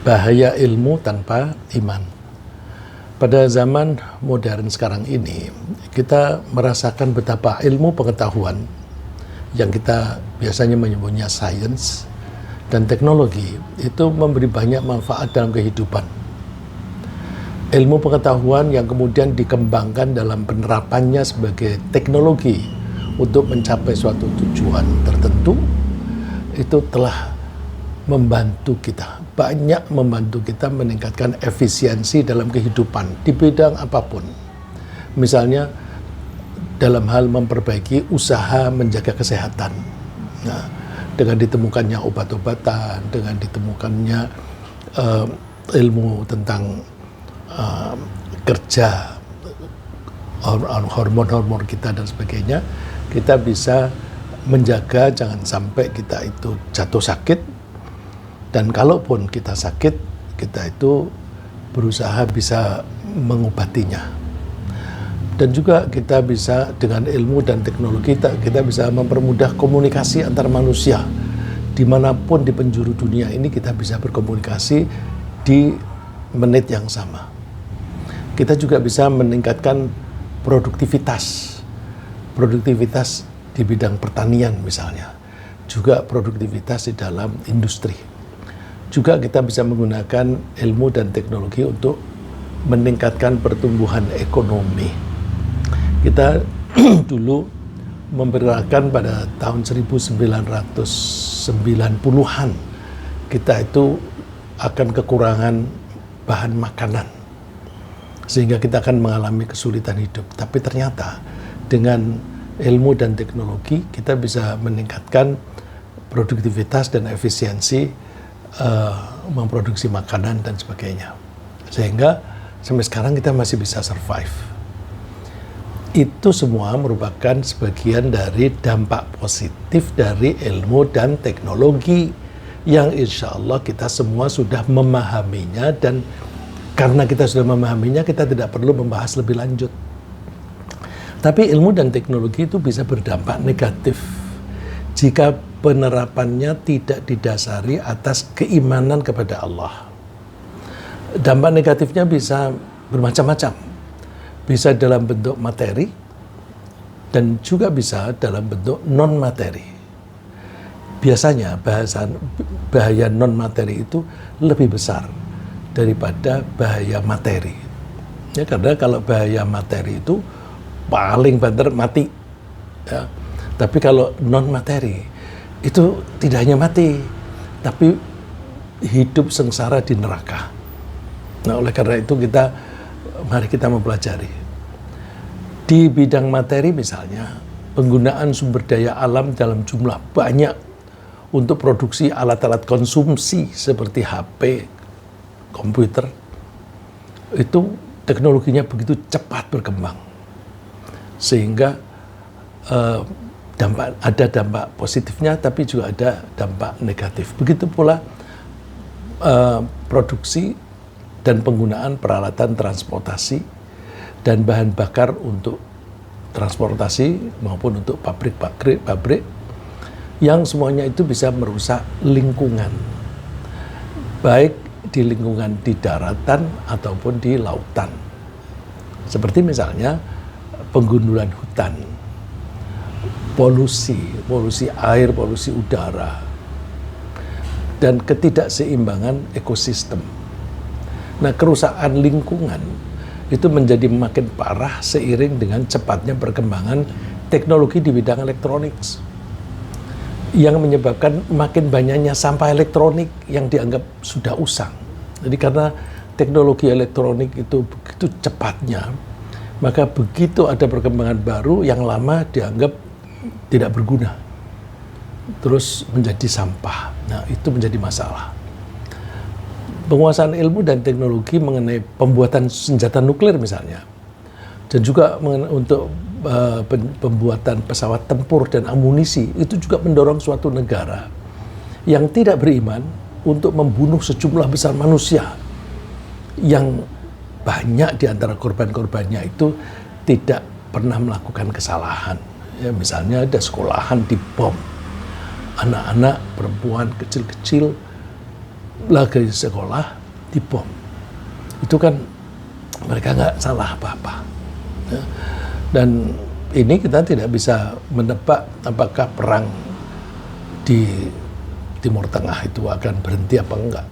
Bahaya ilmu tanpa iman. Pada zaman modern sekarang ini, kita merasakan betapa ilmu pengetahuan yang kita biasanya menyebutnya sains dan teknologi itu memberi banyak manfaat dalam kehidupan. Ilmu pengetahuan yang kemudian dikembangkan dalam penerapannya sebagai teknologi untuk mencapai suatu tujuan tertentu itu telah banyak membantu kita meningkatkan efisiensi dalam kehidupan di bidang apapun. Misalnya dalam hal memperbaiki usaha menjaga kesehatan. Nah, dengan ditemukannya obat-obatan, dengan ditemukannya ilmu tentang kerja hormon-hormon kita dan sebagainya, kita bisa menjaga jangan sampai kita itu jatuh sakit. Dan kalaupun kita sakit, kita itu berusaha bisa mengobatinya. Dan juga kita bisa dengan ilmu dan teknologi kita bisa mempermudah komunikasi antar manusia. Dimanapun di penjuru dunia ini kita bisa berkomunikasi di menit yang sama. Kita juga bisa meningkatkan produktivitas di bidang pertanian misalnya. Juga produktivitas di dalam industri. Juga kita bisa menggunakan ilmu dan teknologi untuk meningkatkan pertumbuhan ekonomi. Kita dulu memperkirakan pada tahun 1990-an kita itu akan kekurangan bahan makanan. Sehingga kita akan mengalami kesulitan hidup. Tapi ternyata dengan ilmu dan teknologi kita bisa meningkatkan produktivitas dan efisiensi memproduksi makanan dan sebagainya, sehingga sampai sekarang kita masih bisa survive. Itu semua merupakan sebagian dari dampak positif dari ilmu dan teknologi yang insya Allah kita semua sudah memahaminya, dan karena kita sudah memahaminya kita tidak perlu membahas lebih lanjut. Tapi ilmu dan teknologi itu bisa berdampak negatif jika penerapannya tidak didasari atas keimanan kepada Allah. Dampak negatifnya bisa bermacam-macam. Bisa dalam bentuk materi dan juga bisa dalam bentuk non-materi. Biasanya bahaya non-materi itu lebih besar daripada bahaya materi. Ya, karena kalau bahaya materi itu paling banter mati. Ya. Tapi kalau non-materi itu tidak hanya mati, tapi hidup sengsara di neraka. Nah, oleh karena itu mari kita mempelajari. Di bidang materi misalnya, penggunaan sumber daya alam dalam jumlah banyak untuk produksi alat-alat konsumsi seperti HP, komputer, itu teknologinya begitu cepat berkembang. Sehingga ada dampak positifnya, tapi juga ada dampak negatif. Begitu pula produksi dan penggunaan peralatan transportasi dan bahan bakar untuk transportasi maupun untuk pabrik yang semuanya itu bisa merusak lingkungan, baik di lingkungan di daratan ataupun di lautan. Seperti misalnya penggundulan hutan, polusi air, polusi udara, dan ketidakseimbangan ekosistem. Nah, kerusakan lingkungan itu menjadi makin parah seiring dengan cepatnya perkembangan teknologi di bidang elektronik, yang menyebabkan makin banyaknya sampah elektronik yang dianggap sudah usang. Jadi karena teknologi elektronik itu begitu cepatnya, maka begitu ada perkembangan baru, yang lama dianggap tidak berguna, terus menjadi sampah. Nah, itu menjadi masalah. Penguasaan ilmu dan teknologi mengenai pembuatan senjata nuklir misalnya, dan juga untuk pembuatan pesawat tempur dan amunisi, itu juga mendorong suatu negara yang tidak beriman untuk membunuh sejumlah besar manusia, yang banyak di antara korban-korbannya itu tidak pernah melakukan kesalahan. Ya, misalnya ada sekolahan dibom, anak-anak perempuan kecil-kecil lagi sekolah dibom. Itu kan mereka nggak salah apa-apa. Ya. Dan ini kita tidak bisa menebak apakah perang di Timur Tengah itu akan berhenti apa enggak.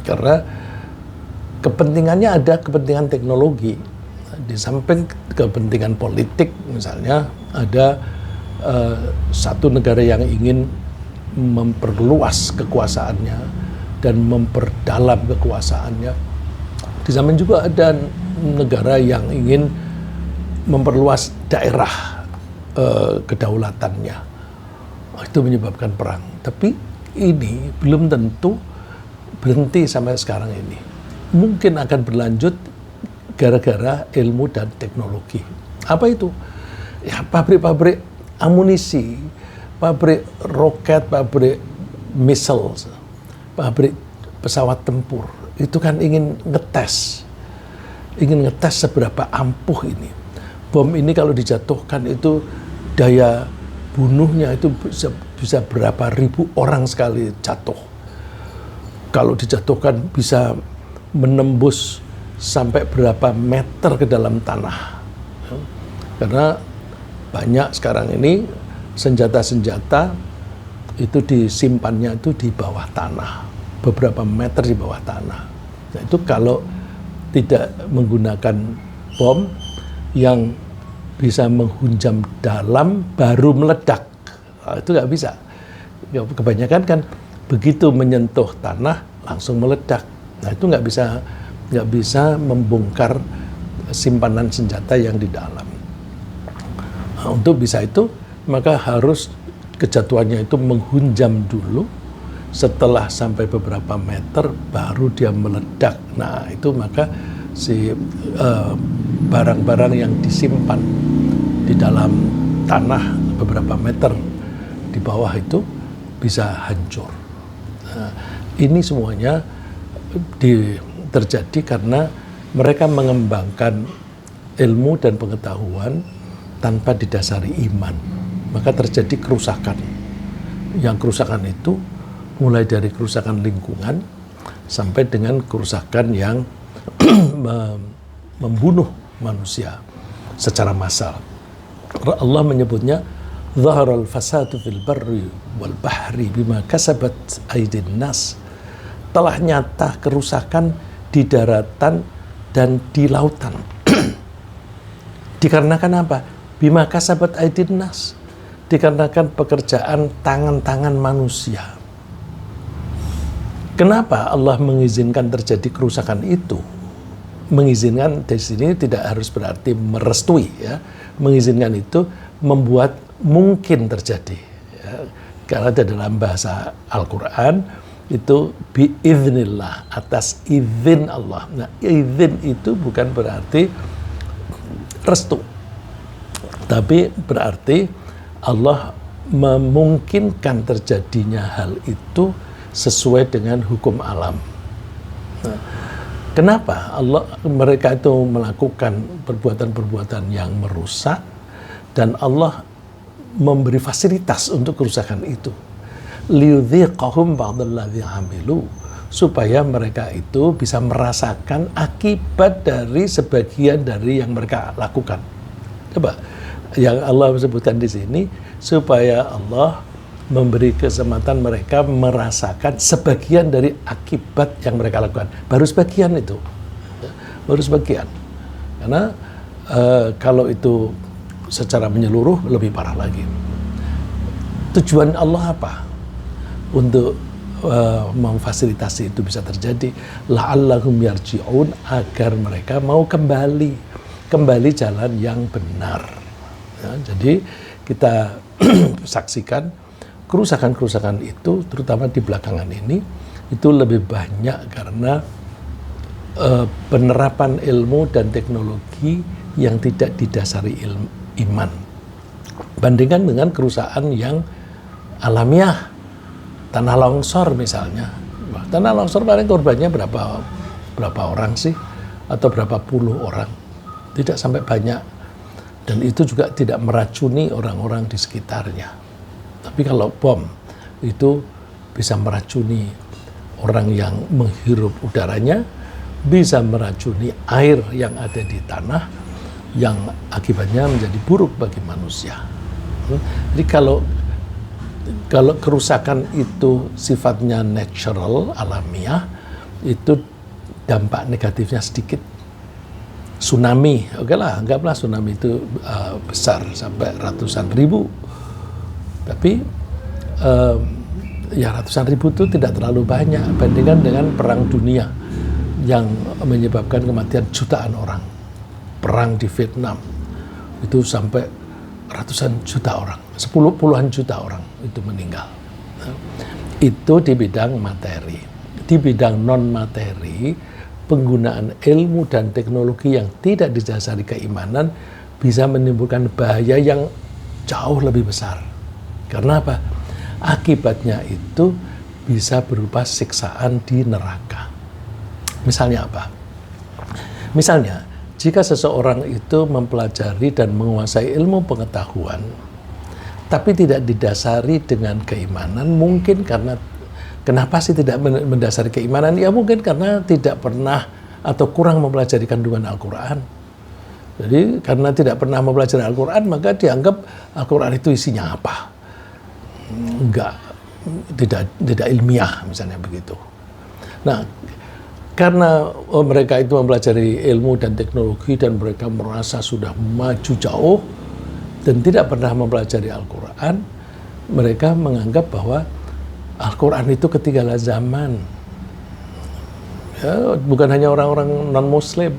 Karena kepentingannya ada kepentingan teknologi. Di samping kepentingan politik, misalnya ada satu negara yang ingin memperluas kekuasaannya dan memperdalam kekuasaannya. Di samping juga ada negara yang ingin memperluas daerah kedaulatannya. Itu menyebabkan perang. Tapi ini belum tentu berhenti sampai sekarang ini. Mungkin akan berlanjut gara-gara ilmu dan teknologi. Apa itu? Ya, pabrik-pabrik amunisi, pabrik roket, pabrik missiles, pabrik pesawat tempur. Itu kan ingin ngetes seberapa ampuh ini. Bom ini kalau dijatuhkan itu daya bunuhnya itu bisa berapa ribu orang sekali jatuh. Kalau dijatuhkan bisa menembus sampai berapa meter ke dalam tanah. Karena banyak sekarang ini senjata-senjata itu disimpannya itu di bawah tanah, beberapa meter di bawah tanah. Nah, itu kalau tidak menggunakan bom yang bisa menghunjam dalam baru meledak, nah, itu nggak bisa. Kebanyakan kan begitu menyentuh tanah langsung meledak. Nah, itu nggak bisa membongkar simpanan senjata yang di dalam. Nah, untuk bisa itu maka harus kejatuhannya itu menghunjam dulu, setelah sampai beberapa meter baru dia meledak. Nah, itu maka si barang-barang yang disimpan di dalam tanah beberapa meter di bawah itu bisa hancur. Nah, ini semuanya terjadi karena mereka mengembangkan ilmu dan pengetahuan tanpa didasari iman. Maka terjadi kerusakan. Yang kerusakan itu mulai dari kerusakan lingkungan sampai dengan kerusakan yang membunuh manusia secara massal. Allah menyebutnya zaharal fasadu fil barri wal bahri bima kasabat aydin nas. Telah nyata kerusakan di daratan dan di lautan. Dikarenakan apa? Bima kasabat aydin nas. Dikarenakan pekerjaan tangan-tangan manusia. Kenapa Allah mengizinkan terjadi kerusakan itu? Mengizinkan di sini tidak harus berarti merestui, ya. Mengizinkan itu membuat mungkin terjadi, ya. Karena dalam bahasa Al-Quran itu biiznillah, atas izin Allah. Nah, izin itu bukan berarti restu, tapi berarti Allah memungkinkan terjadinya hal itu sesuai dengan hukum alam. Nah, kenapa mereka itu melakukan perbuatan-perbuatan yang merusak dan Allah memberi fasilitas untuk kerusakan itu? Liyudhiqahum ba'dalladzi 'amilu, supaya mereka itu bisa merasakan akibat dari sebagian dari yang mereka lakukan. Coba yang Allah sebutkan di sini, supaya Allah memberi kesempatan mereka merasakan sebagian dari akibat yang mereka lakukan. Baru sebagian itu, baru sebagian. Karena kalau itu secara menyeluruh lebih parah lagi. Tujuan Allah apa? Untuk memfasilitasi itu bisa terjadi. La'allahum yarji'un, agar mereka mau kembali jalan yang benar. Ya, jadi kita saksikan kerusakan-kerusakan itu, terutama di belakangan ini, itu lebih banyak karena penerapan ilmu dan teknologi yang tidak didasari iman. Bandingkan dengan kerusakan yang alamiah, tanah longsor misalnya. Tanah longsor paling korbannya berapa orang sih? Atau berapa puluh orang? Tidak sampai banyak. Dan itu juga tidak meracuni orang-orang di sekitarnya. Tapi kalau bom itu bisa meracuni orang yang menghirup udaranya bisa meracuni air yang ada di tanah, yang akibatnya menjadi buruk bagi manusia. Jadi kalau kerusakan itu sifatnya natural, alamiah, itu dampak negatifnya sedikit. Tsunami, oke lah, anggaplah tsunami itu besar sampai ratusan ribu. Tapi ya ratusan ribu itu tidak terlalu banyak bandingkan dengan perang dunia yang menyebabkan kematian jutaan orang. Perang di Vietnam itu sampai ratusan juta orang, puluhan juta orang itu meninggal. Itu di bidang materi. Di bidang non materi, penggunaan ilmu dan teknologi yang tidak didasari keimanan bisa menimbulkan bahaya yang jauh lebih besar. Karena apa? Akibatnya itu bisa berupa siksaan di neraka. Misalnya apa? Misalnya, jika seseorang itu mempelajari dan menguasai ilmu pengetahuan, tapi tidak didasari dengan keimanan, mungkin karena kenapa sih tidak mendasari keimanan? Ya mungkin karena tidak pernah atau kurang mempelajari kandungan Al-Quran. Jadi karena tidak pernah mempelajari Al-Quran, maka dianggap Al-Quran itu isinya apa? Tidak ilmiah, misalnya begitu. Nah, karena mereka itu mempelajari ilmu dan teknologi dan mereka merasa sudah maju jauh dan tidak pernah mempelajari Al-Quran, mereka menganggap bahwa Al-Quran itu ketinggalan zaman. Ya, bukan hanya orang-orang non-Muslim,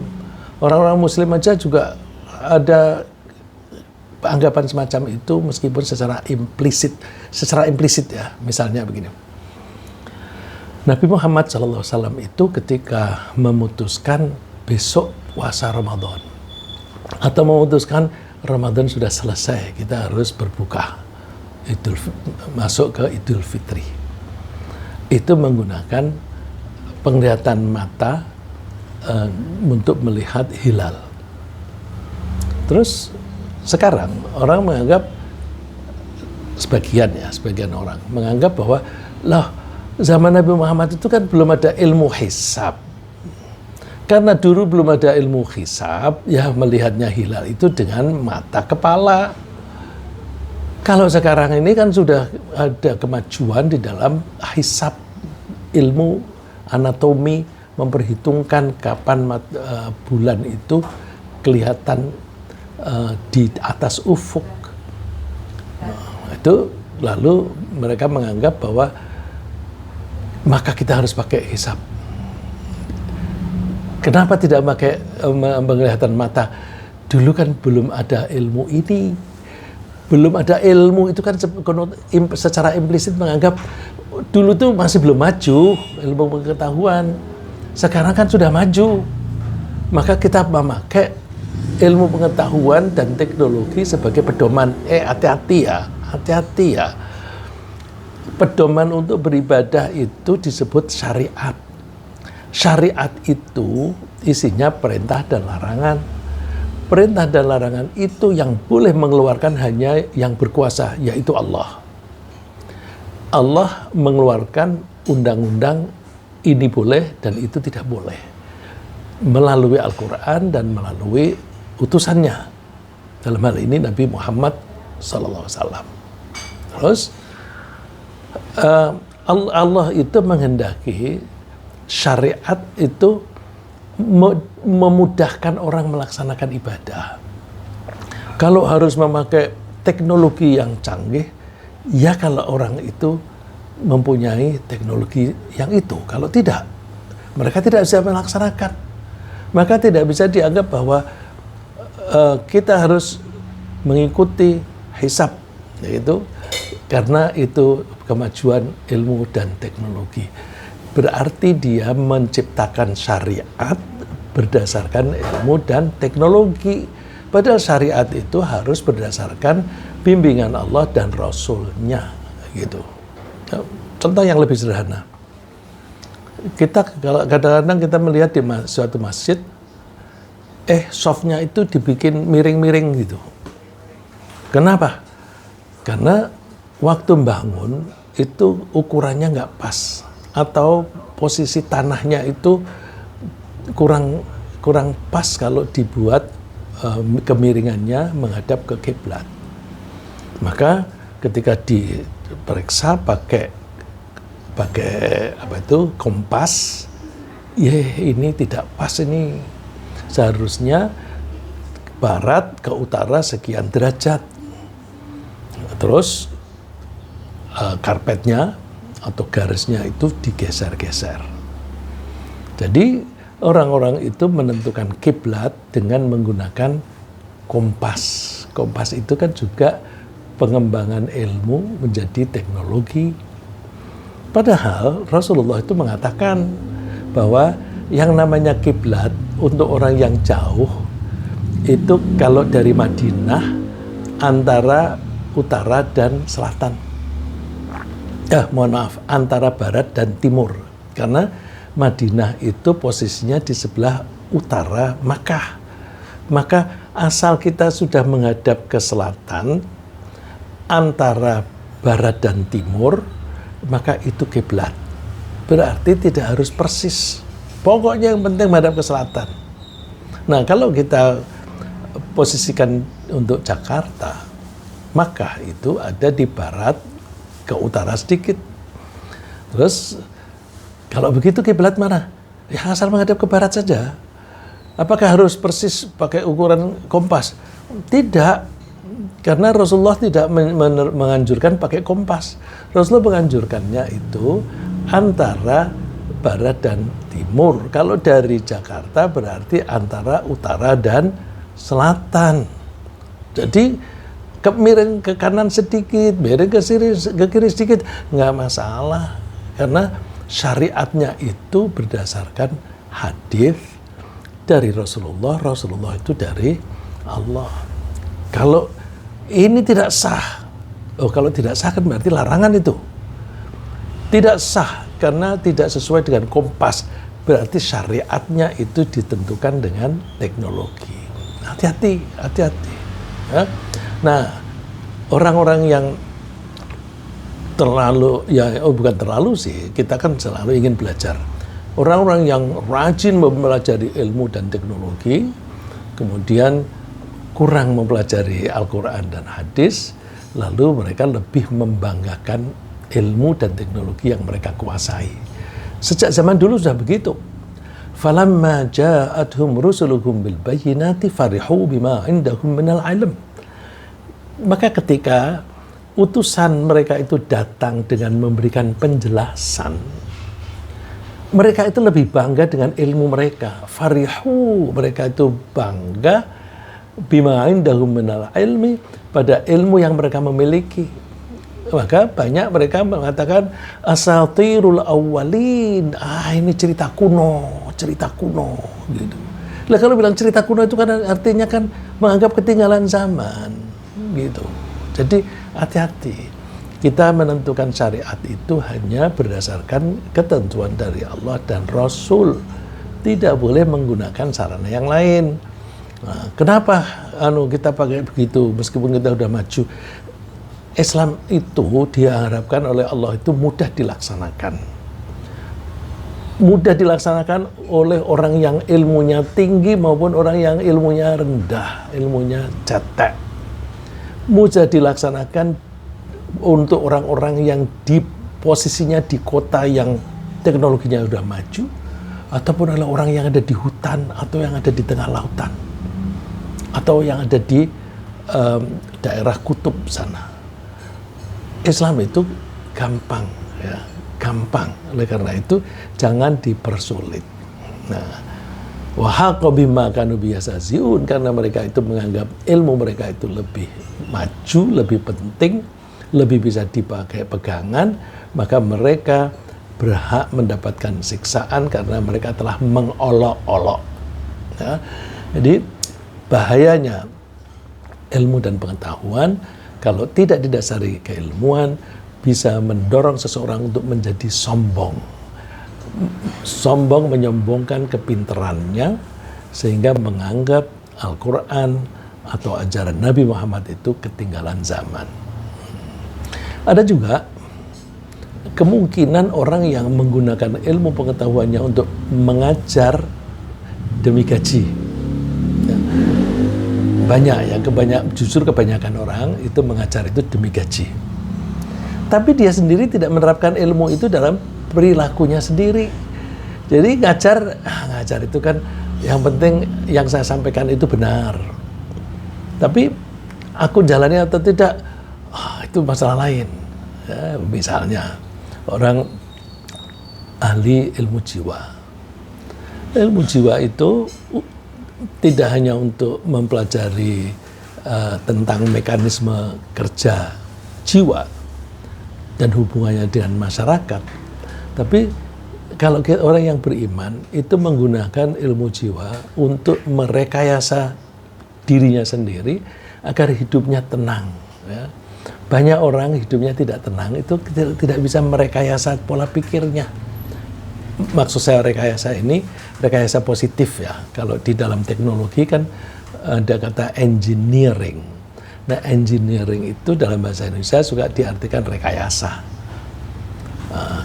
orang-orang Muslim aja juga ada anggapan semacam itu meskipun secara implisit ya. Misalnya begini. Nabi Muhammad SAW itu ketika memutuskan besok puasa Ramadan atau memutuskan Ramadan sudah selesai, kita harus berbuka, masuk ke Idul Fitri, itu menggunakan penglihatan mata untuk melihat hilal. Terus sekarang orang menganggap, sebagian orang menganggap bahwa zaman Nabi Muhammad itu kan belum ada ilmu hisab. Karena dulu belum ada ilmu hisab, ya melihatnya hilal itu dengan mata kepala. Kalau sekarang ini kan sudah ada kemajuan di dalam hisab, ilmu anatomi, memperhitungkan kapan bulan itu kelihatan di atas ufuk. Itu lalu mereka menganggap bahwa maka kita harus pakai hisab. Kenapa tidak pakai penglihatan mata? Dulu kan belum ada ilmu ini. Belum ada ilmu itu kan secara implisit menganggap dulu tuh masih belum maju ilmu pengetahuan. Sekarang kan sudah maju. Maka kita memakai ilmu pengetahuan dan teknologi sebagai pedoman. Hati-hati ya. Pedoman untuk beribadah itu disebut syariat. Syariat itu isinya perintah dan larangan. Perintah dan larangan itu yang boleh mengeluarkan hanya yang berkuasa, yaitu Allah. Allah mengeluarkan undang-undang ini boleh dan itu tidak boleh. Melalui Al-Quran dan melalui utusannya. Dalam hal ini Nabi Muhammad SAW. Terus, Allah itu menghendaki syariat itu memudahkan orang melaksanakan ibadah. Kalau harus memakai teknologi yang canggih, ya kalau orang itu mempunyai teknologi yang itu. Kalau tidak, mereka tidak bisa melaksanakan. Maka tidak bisa dianggap bahwa kita harus mengikuti hisab, yaitu karena itu kemajuan ilmu dan teknologi. Berarti dia menciptakan syariat berdasarkan ilmu dan teknologi. Padahal syariat itu harus berdasarkan bimbingan Allah dan Rasul-Nya, gitu. Contoh yang lebih sederhana. Kita kalau kadang-kadang kita melihat di suatu masjid, softnya itu dibikin miring-miring gitu. Kenapa? Karena waktu bangun itu ukurannya nggak pas atau posisi tanahnya itu kurang pas kalau dibuat kemiringannya menghadap ke kiblat. Maka ketika diperiksa pakai kompas, ini tidak pas, ini seharusnya barat ke utara sekian derajat. Terus karpetnya atau garisnya itu digeser-geser. Jadi orang-orang itu menentukan kiblat dengan menggunakan kompas. Kompas itu kan juga pengembangan ilmu menjadi teknologi. Padahal Rasulullah itu mengatakan bahwa yang namanya kiblat untuk orang yang jauh itu kalau dari Madinah antara utara dan selatan. Antara barat dan timur. Karena Madinah itu posisinya di sebelah utara Makkah. Maka asal kita sudah menghadap ke selatan antara barat dan timur, maka itu kiblat. Berarti tidak harus persis. Pokoknya yang penting menghadap ke selatan. Nah, kalau kita posisikan untuk Jakarta, Makkah itu ada di barat ke utara sedikit. Terus kalau begitu kiblat mana? Ya asal menghadap ke barat saja. Apakah harus persis pakai ukuran kompas? Tidak, karena Rasulullah tidak menganjurkan pakai kompas. Rasulullah menganjurkannya itu antara barat dan timur. Kalau dari Jakarta berarti antara utara dan selatan. Jadi miring ke kanan sedikit, miring ke kiri sedikit, nggak masalah. Karena syariatnya itu berdasarkan hadis dari Rasulullah, Rasulullah itu dari Allah. Kalau ini tidak sah, kalau tidak sah kan berarti larangan itu. Tidak sah karena tidak sesuai dengan kompas, berarti syariatnya itu ditentukan dengan teknologi. Hati-hati, hati-hati. Ya. Nah, orang-orang yang bukan terlalu sih, kita kan selalu ingin belajar. Orang-orang yang rajin mempelajari ilmu dan teknologi, kemudian kurang mempelajari Al-Quran dan hadis, lalu mereka lebih membanggakan ilmu dan teknologi yang mereka kuasai. Sejak zaman dulu sudah begitu. Falamma ja'atuhum rusuluhum bil bayyinati farihu bima indahum minal ilm. Maka ketika utusan mereka itu datang dengan memberikan penjelasan, mereka itu lebih bangga dengan ilmu mereka. Farihu, mereka itu bangga bima indahum minal ilmi, pada ilmu yang mereka memiliki. Maka banyak mereka mengatakan asatirul awwalin. Ini cerita kuno gitu. Lah kalau bilang cerita kuno itu kan artinya kan menganggap ketinggalan zaman. Gitu. Jadi hati-hati. Kita menentukan syariat itu hanya berdasarkan ketentuan dari Allah dan Rasul. Tidak boleh menggunakan sarana yang lain. Nah, kenapa kita pakai begitu meskipun kita sudah maju? Islam itu diharapkan oleh Allah itu mudah dilaksanakan. Mudah dilaksanakan oleh orang yang ilmunya tinggi maupun orang yang ilmunya rendah, ilmunya cetek. Mudah dilaksanakan untuk orang-orang yang di posisinya di kota yang teknologinya sudah maju, ataupun oleh orang yang ada di hutan atau yang ada di tengah lautan, atau yang ada di daerah kutub sana. Islam itu gampang, ya, gampang. Oleh karena itu jangan dipersulit. Nah, wahaqa bima kanu biyasaziun, karena mereka itu menganggap ilmu mereka itu lebih maju, lebih penting, lebih bisa dipakai pegangan, maka mereka berhak mendapatkan siksaan karena mereka telah mengolok-olok. Ya. Jadi bahayanya ilmu dan pengetahuan kalau tidak didasari keilmuan bisa mendorong seseorang untuk menjadi sombong. Sombong menyombongkan kepintarannya sehingga menganggap Al-Quran atau ajaran Nabi Muhammad itu ketinggalan zaman. Ada juga kemungkinan orang yang menggunakan ilmu pengetahuannya untuk mengajar demi gaji. Ya. Banyak ya, justru kebanyakan orang itu mengajar itu demi gaji. Tapi dia sendiri tidak menerapkan ilmu itu dalam perilakunya sendiri. Jadi ngajar itu kan yang penting yang saya sampaikan itu benar. Tapi aku jalannya atau tidak, itu masalah lain. Ya, misalnya orang ahli ilmu jiwa. Ilmu jiwa itu tidak hanya untuk mempelajari tentang mekanisme kerja jiwa dan hubungannya dengan masyarakat, tapi kalau orang yang beriman itu menggunakan ilmu jiwa untuk merekayasa dirinya sendiri agar hidupnya tenang. Ya. Banyak orang hidupnya tidak tenang, itu tidak bisa merekayasa pola pikirnya. Maksud saya rekayasa ini, rekayasa positif ya. Kalau di dalam teknologi kan ada kata engineering. Nah, engineering itu dalam bahasa Indonesia juga diartikan rekayasa.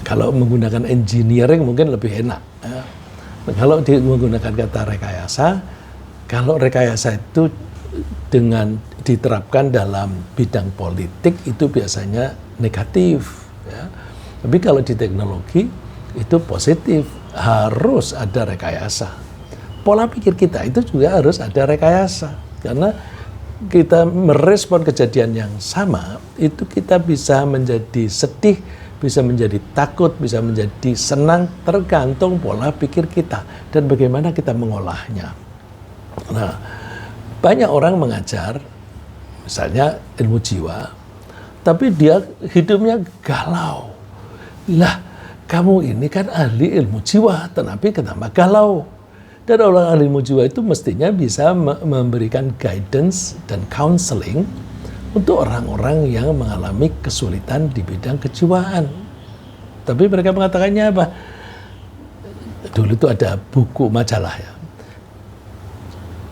Kalau menggunakan engineering mungkin lebih enak. Ya. Kalau menggunakan kata rekayasa, kalau rekayasa itu dengan diterapkan dalam bidang politik itu biasanya negatif. Ya. Tapi kalau di teknologi itu positif, harus ada rekayasa. Pola pikir kita itu juga harus ada rekayasa, karena kita merespon kejadian yang sama, itu kita bisa menjadi sedih, bisa menjadi takut, bisa menjadi senang, tergantung pola pikir kita dan bagaimana kita mengolahnya. Nah, banyak orang mengajar, misalnya ilmu jiwa, tapi dia hidupnya galau. Lah, kamu ini kan ahli ilmu jiwa, tapi kenapa galau? Dan orang ahli ilmu jiwa itu mestinya bisa memberikan guidance dan counseling untuk orang-orang yang mengalami kesulitan di bidang kejiwaan. Tapi mereka mengatakannya apa? Dulu itu ada buku majalah ya,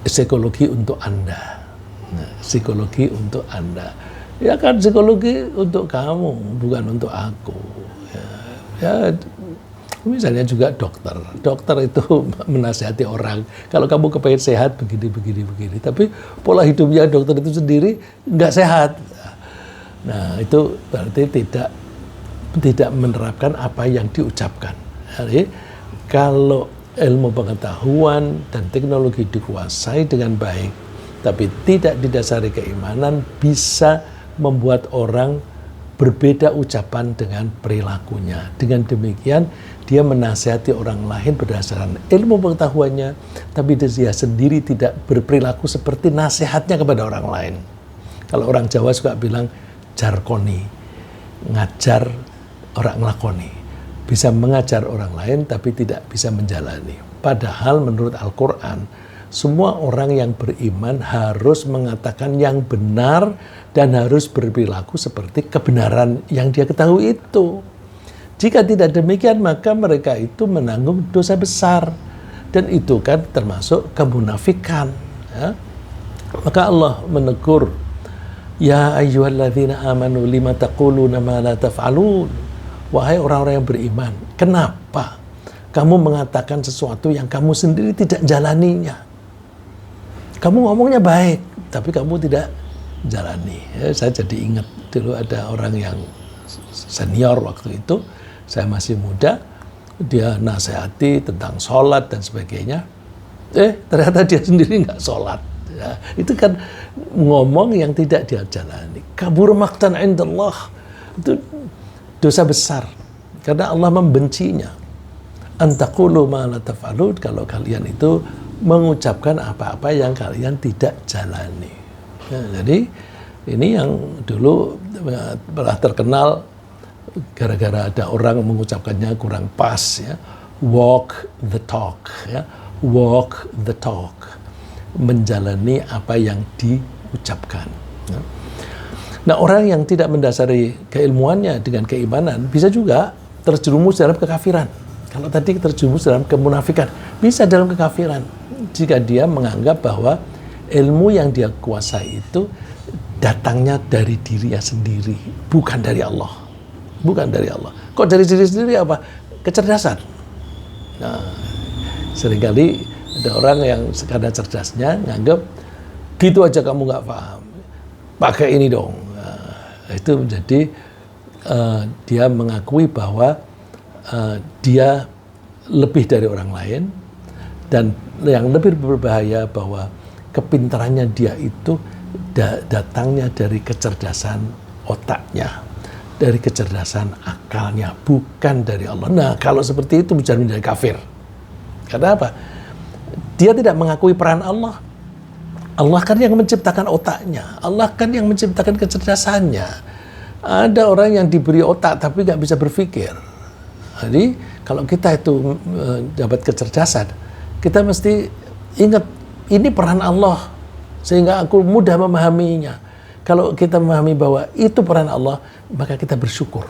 psikologi untuk Anda. Nah, psikologi untuk Anda. Ya kan, psikologi untuk kamu, bukan untuk aku. Ya, misalnya juga dokter. Dokter itu menasihati orang, kalau kamu kepengen sehat begini. Tapi pola hidupnya dokter itu sendiri nggak sehat. Nah, itu berarti tidak menerapkan apa yang diucapkan. Jadi, kalau ilmu pengetahuan dan teknologi dikuasai dengan baik, tapi tidak didasari keimanan, bisa membuat orang berbeda ucapan dengan perilakunya. Dengan demikian, dia menasihati orang lain berdasarkan ilmu pengetahuannya, tapi dia sendiri tidak berperilaku seperti nasihatnya kepada orang lain. Kalau orang Jawa suka bilang jarkoni, ngajar orang ngelakoni. Bisa mengajar orang lain, tapi tidak bisa menjalani. Padahal menurut Al-Quran, semua orang yang beriman harus mengatakan yang benar dan harus berperilaku seperti kebenaran yang dia ketahui itu. Jika tidak demikian, maka mereka itu menanggung dosa besar. Dan itu kan termasuk kemunafikan. Ya. Maka Allah menegur, ya ayyuhalladzina amanu lima taquluna ma la taf'alun. Wahai orang-orang yang beriman, kenapa kamu mengatakan sesuatu yang kamu sendiri tidak jalaninya? Kamu ngomongnya baik, tapi kamu tidak jalani. Ya, saya jadi ingat dulu ada orang yang senior waktu itu, saya masih muda, dia nasihati tentang sholat dan sebagainya. Ternyata dia sendiri nggak sholat. Ya, itu kan ngomong yang tidak dia jalani. Kabur maqtan indallah. Itu dosa besar. Karena Allah membencinya. Antaqulu ma la taf'alun, kalau kalian itu mengucapkan apa-apa yang kalian tidak jalani. Ya, jadi ini yang dulu pernah terkenal gara-gara ada orang mengucapkannya kurang pas ya. Walk the talk ya. Walk the talk. Menjalani apa yang diucapkan. Ya. Nah, orang yang tidak mendasari keilmuannya dengan keimanan bisa juga terjerumus dalam kekafiran. Kalau tadi terjerumus dalam kemunafikan, bisa dalam kekafiran jika dia menganggap bahwa ilmu yang dia kuasai itu datangnya dari dirinya sendiri, bukan dari Allah. bukan dari Allah. Kok dari diri sendiri apa? Kecerdasan. Nah, seringkali ada orang yang karena cerdasnya nganggap gitu aja kamu nggak paham, pakai ini dong. Nah, itu menjadi dia mengakui bahwa dia lebih dari orang lain, dan yang lebih berbahaya bahwa kepintarannya dia itu datangnya dari kecerdasan otaknya, dari kecerdasan akalnya, bukan dari Allah. Nah, kalau seperti itu bisa menjadi kafir. Karena apa? Dia tidak mengakui peran Allah. Allah kan yang menciptakan otaknya, Allah kan yang menciptakan kecerdasannya. Ada orang yang diberi otak tapi nggak bisa berpikir. Jadi kalau kita itu dapat kecerdasan, kita mesti ingat ini peran Allah, sehingga aku mudah memahaminya. Kalau kita memahami bahwa itu peran Allah, maka kita bersyukur.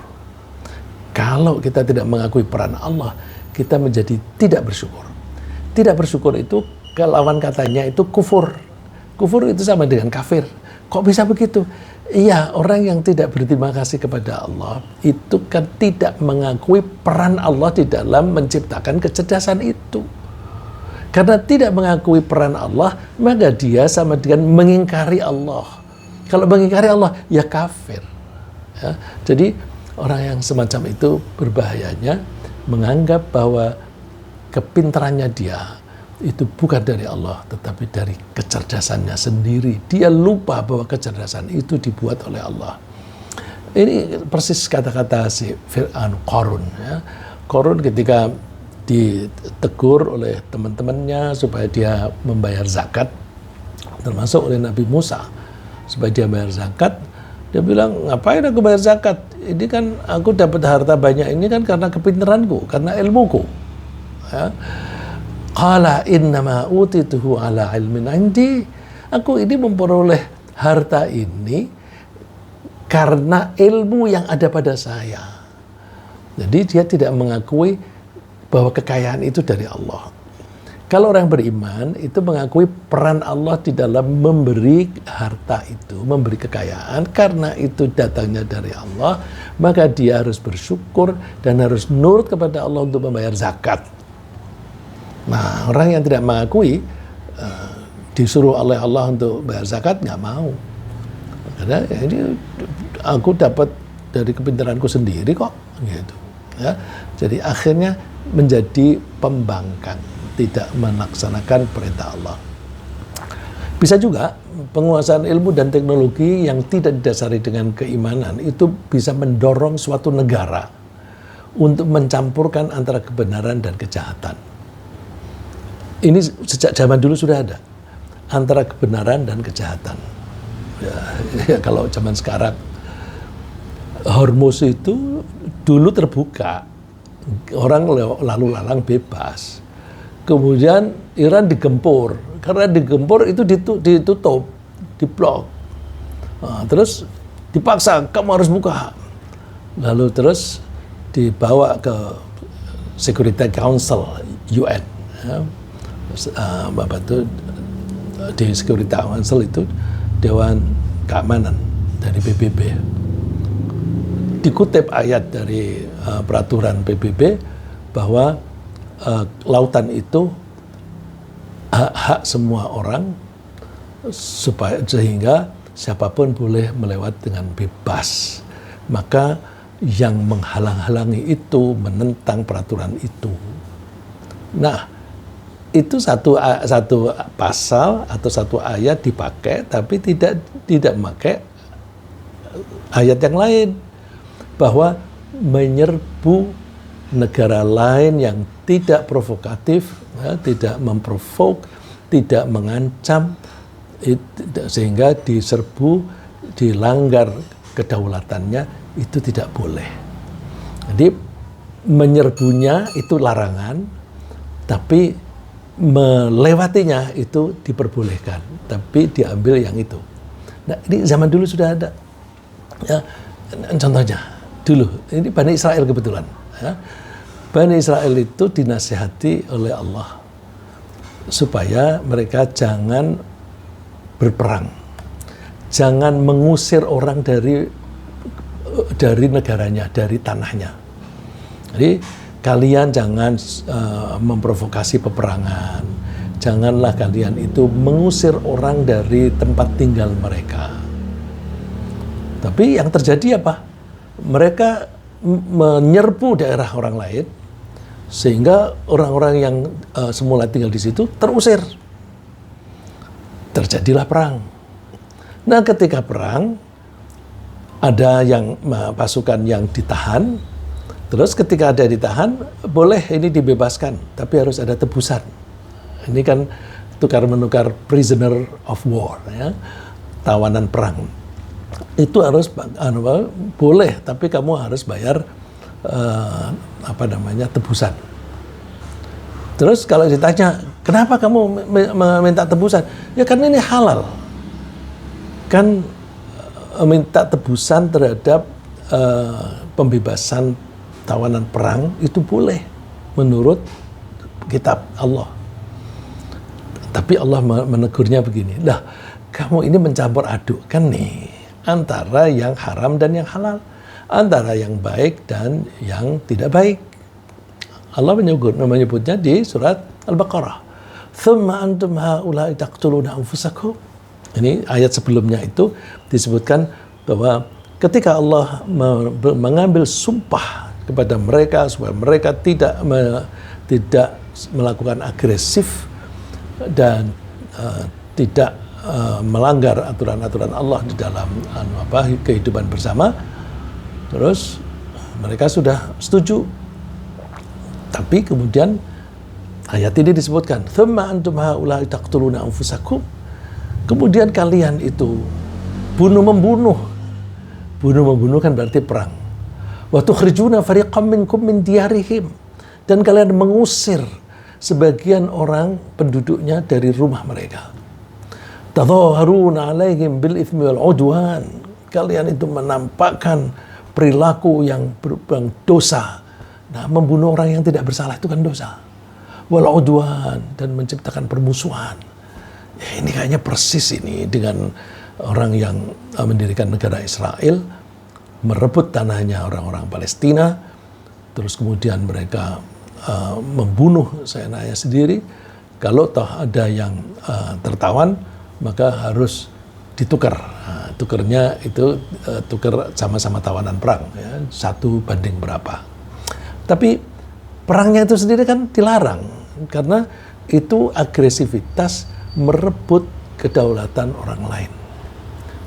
Kalau kita tidak mengakui peran Allah, kita menjadi tidak bersyukur. Tidak bersyukur itu lawan katanya itu kufur. Kufur itu sama dengan kafir. Kok bisa begitu? Iya, orang yang tidak berterima kasih kepada Allah itu kan tidak mengakui peran Allah di dalam menciptakan kecerdasan itu. Karena tidak mengakui peran Allah, maka dia sama dengan mengingkari Allah. Kalau mengingkari Allah, ya kafir. Ya, jadi orang yang semacam itu berbahayanya menganggap bahwa kepintarannya dia itu bukan dari Allah, tetapi dari kecerdasannya sendiri. Dia lupa bahwa kecerdasan itu dibuat oleh Allah. Ini persis kata-kata si Fir'aun, Qarun. Ya. Qarun ketika ditegur oleh teman-temannya supaya dia membayar zakat, termasuk oleh Nabi Musa, supaya dia bayar zakat, dia bilang, ngapain aku bayar zakat? Ini kan aku dapat harta banyak ini kan karena kepintaranku, karena ilmuku. Ya. Qala innama utituhu ala ilmin indi. Aku ini memperoleh harta ini karena ilmu yang ada pada saya. Jadi dia tidak mengakui bahwa kekayaan itu dari Allah. Kalau orang beriman itu mengakui peran Allah di dalam memberi harta itu, memberi kekayaan, karena itu datangnya dari Allah, maka dia harus bersyukur dan harus nurut kepada Allah untuk membayar zakat. Nah, orang yang tidak mengakui disuruh oleh Allah untuk bayar zakat, nggak mau. Karena ini aku dapat dari kepintaranku sendiri kok, gitu. Ya, jadi akhirnya menjadi pembangkang, tidak melaksanakan perintah Allah. Bisa juga penguasaan ilmu dan teknologi yang tidak didasari dengan keimanan itu bisa mendorong suatu negara untuk mencampurkan antara kebenaran dan kejahatan. Ini sejak zaman dulu sudah ada, antara kebenaran dan kejahatan. Ya, kalau zaman sekarang, Hormuz itu dulu terbuka, orang lalu lalang bebas. Kemudian Iran digempur, karena digempur itu ditutup, diblok. Nah, terus dipaksa, kamu harus buka. Lalu terus dibawa ke Security Council UN. Ya. Bapak itu di Security Council itu Dewan Keamanan dari PBB. Dikutip ayat dari peraturan PBB bahwa lautan itu hak semua orang, sehingga siapapun boleh melewat dengan bebas. Maka yang menghalang-halangi itu menentang peraturan itu. Nah, itu satu pasal atau satu ayat dipakai, tapi tidak memakai ayat yang lain, bahwa menyerbu negara lain yang tidak provokatif, ya, tidak memprovok, tidak mengancam, sehingga diserbu, dilanggar kedaulatannya, itu tidak boleh. Jadi menyerbunya itu larangan, tapi melewatinya itu diperbolehkan, tapi diambil yang itu. Nah, ini zaman dulu sudah ada. Ya, contohnya dulu, ini Bani Israel kebetulan. Ya. Bani Israel itu dinasihati oleh Allah supaya mereka jangan berperang, jangan mengusir orang dari dari negaranya, dari tanahnya. Jadi kalian jangan memprovokasi peperangan. Janganlah kalian itu mengusir orang dari tempat tinggal mereka. Tapi yang terjadi apa? Mereka menyerbu daerah orang lain, sehingga orang-orang yang semula tinggal di situ terusir. Terjadilah perang. Nah, ketika perang, ada yang pasukan yang ditahan. Terus ketika ada ditahan, boleh ini dibebaskan, tapi harus ada tebusan. Ini kan tukar-menukar prisoner of war, ya, tawanan perang. Itu harus boleh, tapi kamu harus bayar tebusan. Terus kalau ditanya, kenapa kamu meminta tebusan? Ya karena ini halal. Kan minta tebusan terhadap pembebasan tawanan perang itu boleh menurut kitab Allah. Tapi Allah menegurnya begini, lah kamu ini mencampur adukkan nih antara yang haram dan yang halal, antara yang baik dan yang tidak baik. Allah menyebutnya di surat Al-Baqarah. Thumma antum haula'i taqtuluna anfusakum. Ini ayat sebelumnya itu disebutkan bahwa ketika Allah mengambil sumpah kepada mereka supaya mereka tidak melakukan agresif dan tidak melanggar aturan-aturan Allah di dalam kehidupan bersama, terus mereka sudah setuju. Tapi kemudian ayat ini disebutkan, "Tsumma antum haula'i taqtuluna anfusakum." Kemudian kalian itu bunuh-membunuh. Bunuh-membunuh kan berarti perang. Wa tukhrijuna fariqam minkum min diyarihim. Dan kalian mengusir sebagian orang penduduknya dari rumah mereka. Tadhaharuna 'alaihim bil itsmi wal 'udwan. Kalian itu menampakkan perilaku yang dosa. Nah, membunuh orang yang tidak bersalah itu kan dosa. Wal 'udwan, dan menciptakan permusuhan. Ya, ini kayaknya persis ini dengan orang yang mendirikan negara Israel, merebut tanahnya orang-orang Palestina, terus kemudian mereka membunuh saudara sendiri. Kalau toh ada yang tertawan, maka harus ditukar. Nah, tukernya itu tukar sama-sama tawanan perang, ya, 1 banding berapa. Tapi perangnya itu sendiri kan dilarang, karena itu agresivitas merebut kedaulatan orang lain.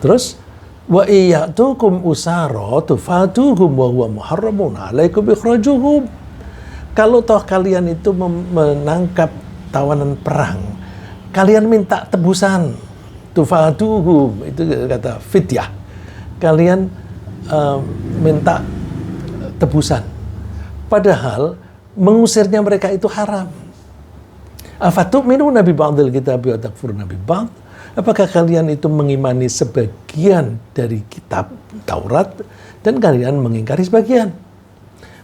Terus wa iyatukum usara tufaduhum wa huwa muharramun 'alaikum ikhrajuhum. Kalau toh kalian itu menangkap tawanan perang, kalian minta tebusan, tufaduhum, itu kata fidyah. Kalian minta tebusan. Padahal mengusirnya mereka itu haram. Afatu'minuna bi ba'dil kitabi wa takfuruna bi ba'd? Apakah kalian itu mengimani sebagian dari kitab Taurat dan kalian mengingkari sebagian?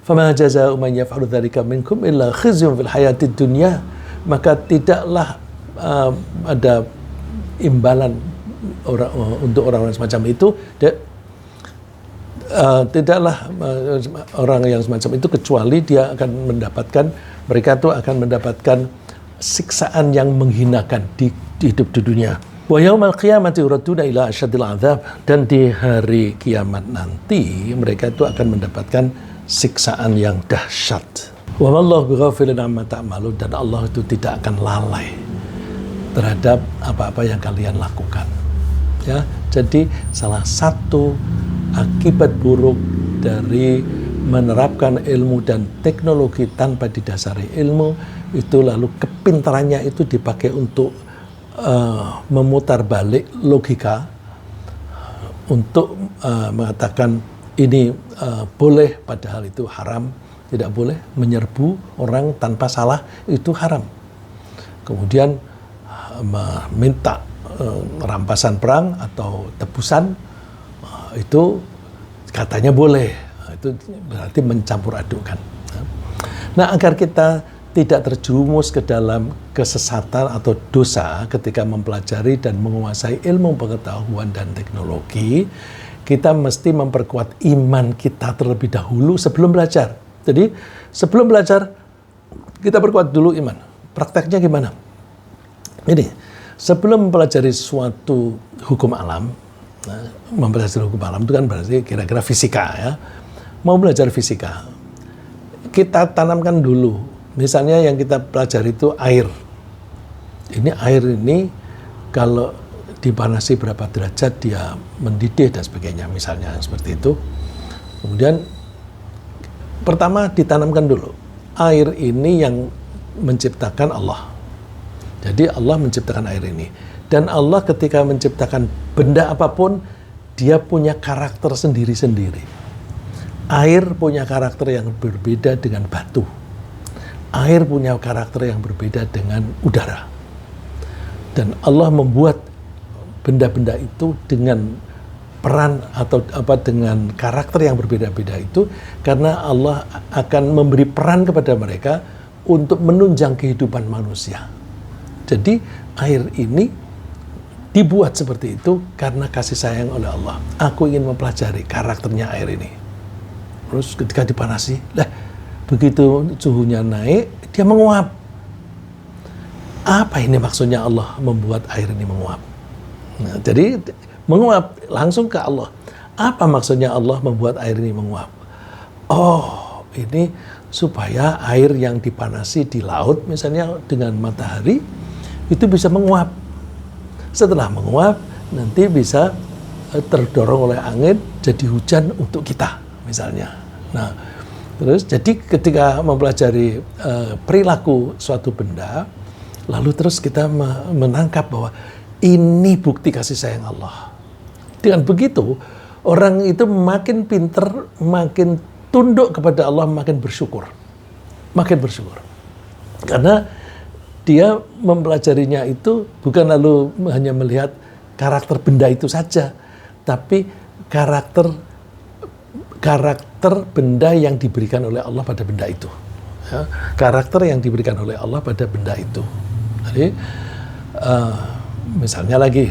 Fama jazaa'u man yaf'alu dzalika minkum illa khizyun fil hayatid dunya. Maka tidaklah ada imbalan untuk orang-orang semacam itu. Tidaklah orang yang semacam itu kecuali dia akan mendapatkan, mereka itu akan mendapatkan siksaan yang menghinakan di hidup di dunia. Wa yaumal qiyamati yuraduna ila asyadil azab, dan di hari kiamat nanti mereka itu akan mendapatkan siksaan yang dahsyat. Wa mallahu bighafilin amma ta'malun, dan Allah itu tidak akan lalai terhadap apa-apa yang kalian lakukan. Ya, jadi salah satu akibat buruk dari menerapkan ilmu dan teknologi tanpa didasari ilmu itu, lalu kepintarannya itu dipakai untuk memutar balik logika untuk mengatakan ini boleh padahal itu haram, tidak boleh menyerbu orang tanpa salah, itu haram. Kemudian meminta rampasan perang atau tebusan, itu katanya boleh. Itu berarti mencampur adukkan. Nah, agar kita tidak terjerumus ke dalam kesesatan atau dosa ketika mempelajari dan menguasai ilmu pengetahuan dan teknologi, kita mesti memperkuat iman kita terlebih dahulu sebelum belajar. Jadi sebelum belajar kita perkuat dulu iman. Prakteknya gimana? Ini, sebelum mempelajari suatu hukum alam, mempelajari hukum alam itu kan berarti kira-kira fisika ya. Mau belajar fisika, kita tanamkan dulu. Misalnya yang kita pelajari itu air. Ini air ini kalau dipanasi berapa derajat dia mendidih dan sebagainya, misalnya seperti itu. Kemudian pertama ditanamkan dulu, air ini yang menciptakan Allah. Jadi Allah menciptakan air ini. Dan Allah ketika menciptakan benda apapun, dia punya karakter sendiri-sendiri. Air punya karakter yang berbeda dengan batu. Air punya karakter yang berbeda dengan udara. Dan Allah membuat benda-benda itu dengan peran atau dengan karakter yang berbeda-beda itu karena Allah akan memberi peran kepada mereka untuk menunjang kehidupan manusia. Jadi air ini dibuat seperti itu karena kasih sayang oleh Allah. Aku ingin mempelajari karakternya air ini. Terus ketika dipanasi, begitu suhunya naik, dia menguap. Apa ini maksudnya Allah membuat air ini menguap? Nah, jadi menguap langsung ke Allah. Apa maksudnya Allah membuat air ini menguap? Oh, ini supaya air yang dipanasi di laut misalnya dengan matahari itu bisa menguap. Setelah menguap nanti bisa terdorong oleh angin jadi hujan untuk kita misalnya. Nah, terus jadi ketika mempelajari perilaku suatu benda, lalu terus kita menangkap bahwa ini bukti kasih sayang Allah. Dengan begitu, orang itu makin pinter, makin tunduk kepada Allah, makin bersyukur. Makin bersyukur. Karena dia mempelajarinya itu bukan lalu hanya melihat karakter benda itu saja, tapi karakter benda yang diberikan oleh Allah pada benda itu. Ya, karakter yang diberikan oleh Allah pada benda itu. Jadi, misalnya lagi,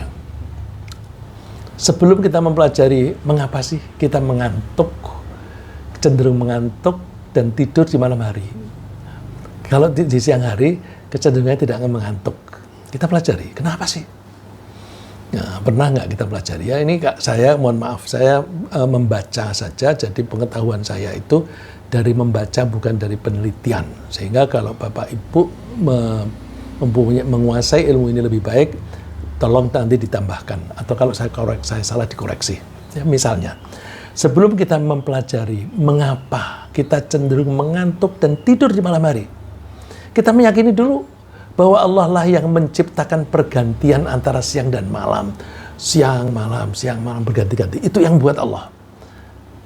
sebelum kita mempelajari mengapa sih kita mengantuk, cenderung mengantuk dan tidur di malam hari. Kalau di siang hari, kecenderungannya tidak mengantuk. Kita pelajari, kenapa sih? Ya, pernah nggak kita pelajari? Ya ini saya, mohon maaf, saya membaca saja, jadi pengetahuan saya itu dari membaca bukan dari penelitian. Sehingga kalau Bapak Ibu menguasai ilmu ini lebih baik, tolong nanti ditambahkan, atau kalau saya salah dikoreksi. Ya, misalnya, sebelum kita mempelajari mengapa kita cenderung mengantuk dan tidur di malam hari, kita meyakini dulu bahwa Allah lah yang menciptakan pergantian antara siang dan malam, siang malam berganti-ganti. Itu yang buat Allah.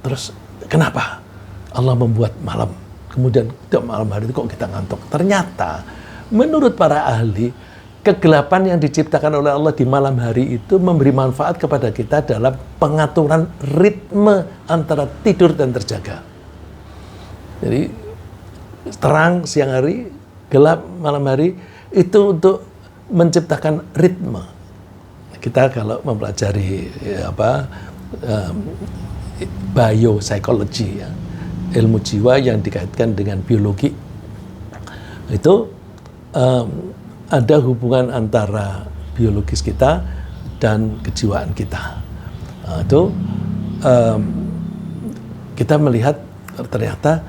Terus kenapa Allah membuat malam? Kemudian malam hari itu kok kita ngantuk? Ternyata menurut para ahli, kegelapan yang diciptakan oleh Allah di malam hari itu memberi manfaat kepada kita dalam pengaturan ritme antara tidur dan terjaga. Jadi terang siang hari, gelap malam hari, itu untuk menciptakan ritme. Kita kalau mempelajari biopsikologi, ya, ilmu jiwa yang dikaitkan dengan biologi, itu ada hubungan antara biologis kita dan kejiwaan kita. Itu kita melihat ternyata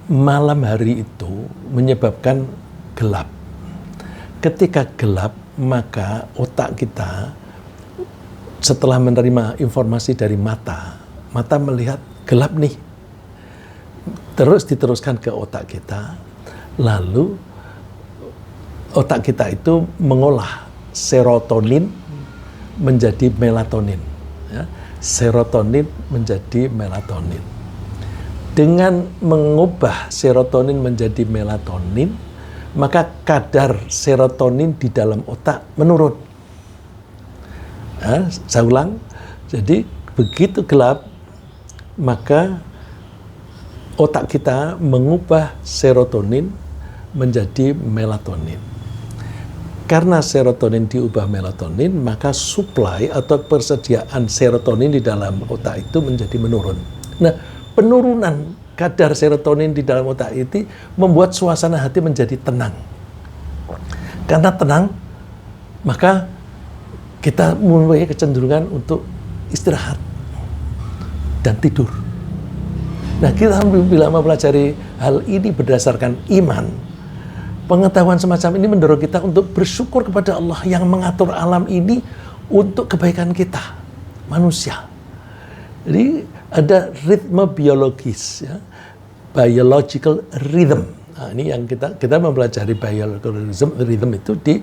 malam hari itu menyebabkan gelap. Ketika gelap, maka otak kita setelah menerima informasi dari mata melihat gelap nih. Terus diteruskan ke otak kita, lalu otak kita itu mengolah serotonin menjadi melatonin. Ya. Serotonin menjadi melatonin. Dengan mengubah serotonin menjadi melatonin, maka kadar serotonin di dalam otak menurun. Ya, saya ulang, jadi begitu gelap, maka otak kita mengubah serotonin menjadi melatonin. karena serotonin diubah melatonin, maka supply atau persediaan serotonin di dalam otak itu menjadi menurun. Nah, penurunan kadar serotonin di dalam otak itu membuat suasana hati menjadi tenang. Karena tenang, maka kita mempunyai kecenderungan untuk istirahat dan tidur. Nah, kita bila mempelajari hal ini berdasarkan iman, pengetahuan semacam ini mendorong kita untuk bersyukur kepada Allah yang mengatur alam ini untuk kebaikan kita, manusia. Jadi ada ritme biologis, ya, biological rhythm. Nah, ini yang kita mempelajari biological rhythm itu di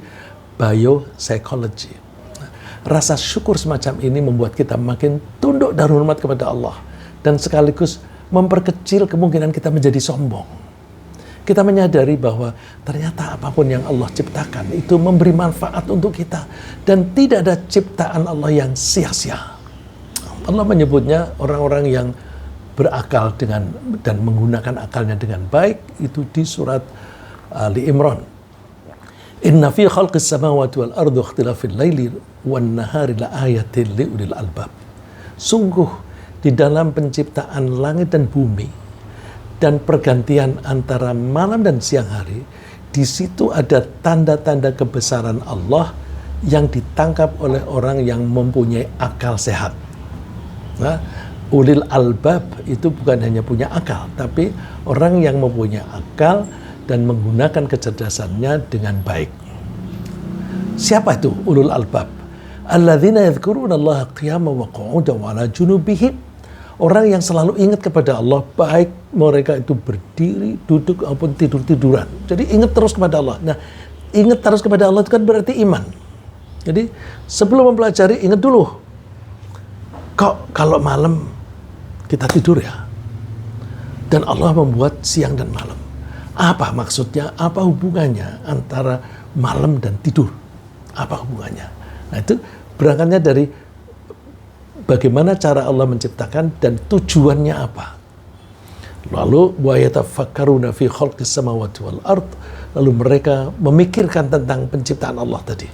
biopsychology. Nah, rasa syukur semacam ini membuat kita makin tunduk dan hormat kepada Allah dan sekaligus memperkecil kemungkinan kita menjadi sombong. Kita menyadari bahwa ternyata apapun yang Allah ciptakan itu memberi manfaat untuk kita. Dan tidak ada ciptaan Allah yang sia-sia. Allah menyebutnya orang-orang yang berakal dan menggunakan akalnya dengan baik. Itu di surat Ali Imran. Inna fi khalqis samawati wal ardu ikhtilafil laili wan nahari la ayatin li ulil albab. Sungguh di dalam penciptaan langit dan bumi dan pergantian antara malam dan siang hari, di situ ada tanda-tanda kebesaran Allah yang ditangkap oleh orang yang mempunyai akal sehat. Nah, ulil albab itu bukan hanya punya akal, tapi orang yang mempunyai akal dan menggunakan kecerdasannya dengan baik. Siapa itu ulul albab? Alladzina yadhkuruna Allah qiyaman wa qu'udan wa 'ala junubihim. Orang yang selalu ingat kepada Allah, baik mereka itu berdiri, duduk, maupun tidur-tiduran. Jadi ingat terus kepada Allah. Nah, ingat terus kepada Allah itu kan berarti iman. Jadi sebelum mempelajari, ingat dulu. Kok kalau malam kita tidur ya? Dan Allah membuat siang dan malam. Apa maksudnya? Apa hubungannya antara malam dan tidur? Apa hubungannya? Nah, itu berangkatnya dari bagaimana cara Allah menciptakan dan tujuannya apa. Lalu wa yatafakkaruna fi khalqis samawati wal ard, lalu mereka memikirkan tentang penciptaan Allah tadi.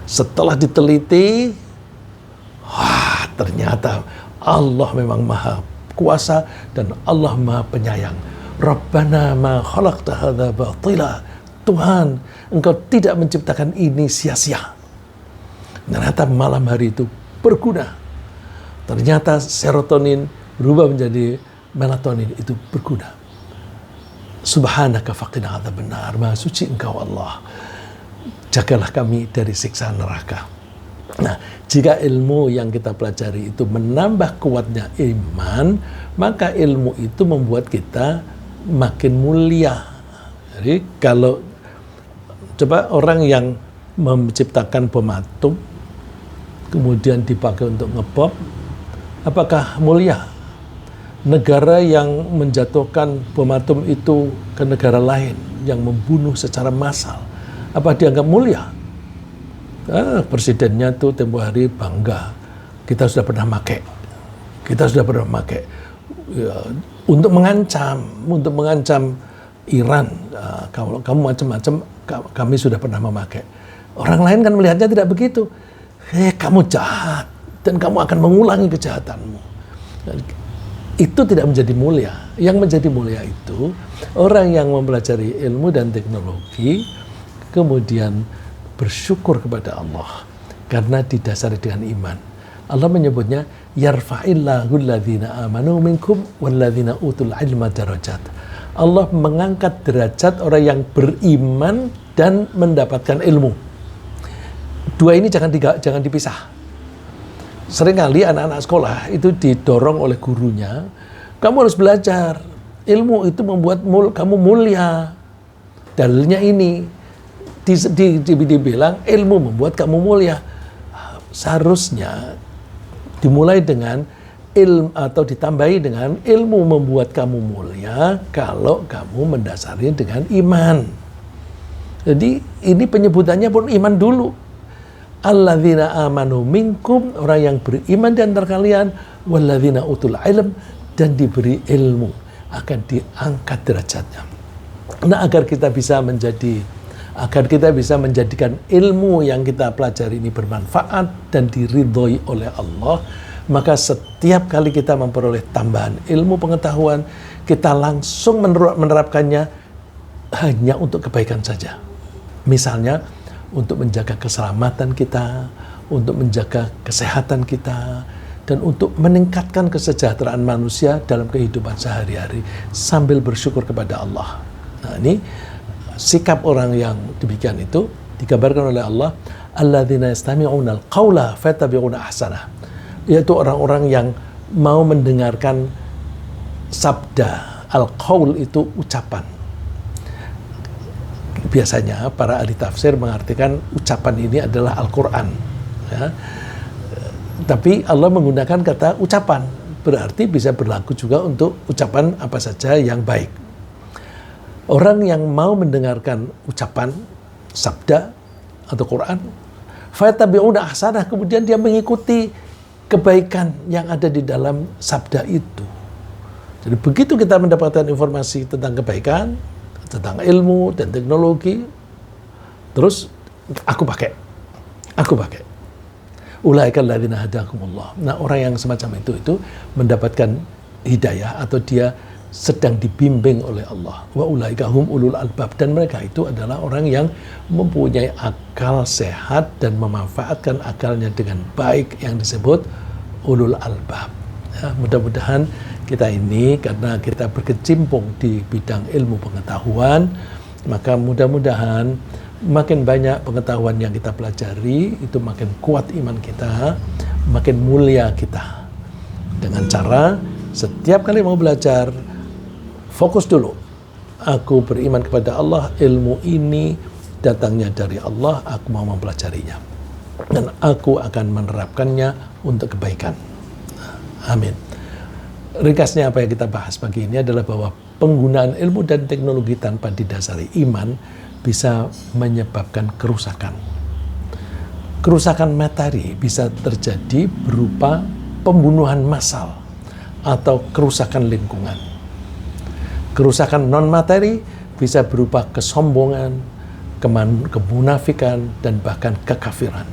Setelah diteliti, wah, ternyata Allah memang Maha Kuasa dan Allah Maha Penyayang. Rabbana ma khalaqta hadza batila. Tuhan, Engkau tidak menciptakan ini sia-sia. Ternyata malam hari itu berguna. Ternyata serotonin berubah menjadi melatonin, itu berguna. Subhanaka faqina adzabannar. Maha suci Engkau Allah. Jagalah kami dari siksa neraka. Nah, jika ilmu yang kita pelajari itu menambah kuatnya iman, maka ilmu itu membuat kita makin mulia. Jadi kalau coba orang yang menciptakan bom atom kemudian dipakai untuk ngebom, apakah mulia? Negara yang menjatuhkan bom atom itu ke negara lain yang membunuh secara massal, apa dianggap mulia? Presidennya tuh tempo hari bangga, kita sudah pernah pakai, ya, untuk mengancam Iran, kalau kamu macam-macam, kami sudah pernah memakai. Orang lain kan melihatnya tidak begitu. Kamu jahat dan kamu akan mengulangi kejahatanmu. Itu tidak menjadi mulia. Yang menjadi mulia itu orang yang mempelajari ilmu dan teknologi kemudian bersyukur kepada Allah karena didasari dengan iman. Allah menyebutnya yarfa'illahu alladhina amanu minkum walladzina utul ilma darajat. Allah mengangkat derajat orang yang beriman dan mendapatkan ilmu. Dua ini jangan dipisah. Seringkali anak-anak sekolah itu didorong oleh gurunya, kamu harus belajar. Ilmu itu membuat kamu mulia. Dalilnya ini. Dibilang ilmu membuat kamu mulia. Seharusnya dimulai dengan ilmu atau ditambahi dengan ilmu membuat kamu mulia kalau kamu mendasari dengan iman. Jadi ini penyebutannya pun iman dulu. Alladzina amanu minkum, orang yang beriman di antara kalian, walladzina utul ilm, dan diberi ilmu, akan diangkat derajatnya. Nah, agar kita bisa menjadi agar kita bisa menjadikan ilmu yang kita pelajari ini bermanfaat dan diridhoi oleh Allah. Maka setiap kali kita memperoleh tambahan ilmu pengetahuan, kita langsung menerapkannya hanya untuk kebaikan saja. Misalnya untuk menjaga keselamatan kita, untuk menjaga kesehatan kita, dan untuk meningkatkan kesejahteraan manusia dalam kehidupan sehari-hari sambil bersyukur kepada Allah. Nah, ini sikap orang yang demikian itu digambarkan oleh Allah, alladzina yastami'una al-qaula fayattabi'una ahsanah, yaitu orang-orang yang mau mendengarkan sabda. Al-qaul itu ucapan. Biasanya para ahli tafsir mengartikan ucapan ini adalah Al-Quran, ya. Tapi Allah menggunakan kata ucapan, berarti bisa berlaku juga untuk ucapan apa saja yang baik. Orang yang mau mendengarkan ucapan, sabda atau Quran, fayattabi'una ahsanah, kemudian dia mengikuti kebaikan yang ada di dalam sabda itu. Jadi begitu kita mendapatkan informasi tentang kebaikan, tentang ilmu dan teknologi, terus aku pakai. Ulaika alladzina hadakumullah. Nah, orang yang semacam itu mendapatkan hidayah atau dia sedang dibimbing oleh Allah. Wa ulaika hum ulul albab, dan mereka itu adalah orang yang mempunyai akal sehat dan memanfaatkan akalnya dengan baik, yang disebut ulul albab. Ya, mudah-mudahan kita ini, karena kita berkecimpung di bidang ilmu pengetahuan, maka mudah-mudahan makin banyak pengetahuan yang kita pelajari, itu makin kuat iman kita, makin mulia kita. Dengan cara setiap kali mau belajar, fokus dulu. Aku beriman kepada Allah, ilmu ini datangnya dari Allah, aku mau mempelajarinya. Dan aku akan menerapkannya untuk kebaikan. Amin. Ringkasnya apa yang kita bahas pagi ini adalah bahwa penggunaan ilmu dan teknologi tanpa didasari iman bisa menyebabkan kerusakan. Kerusakan materi bisa terjadi berupa pembunuhan massal atau kerusakan lingkungan. Kerusakan non-materi bisa berupa kesombongan, kemunafikan, dan bahkan kekafiran.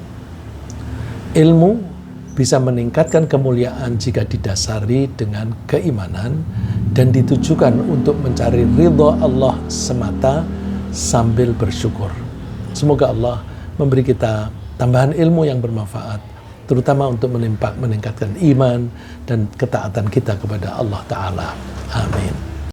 Ilmu bisa meningkatkan kemuliaan jika didasari dengan keimanan dan ditujukan untuk mencari ridha Allah semata sambil bersyukur. Semoga Allah memberi kita tambahan ilmu yang bermanfaat, terutama untuk meningkatkan iman dan ketaatan kita kepada Allah Ta'ala. Amin.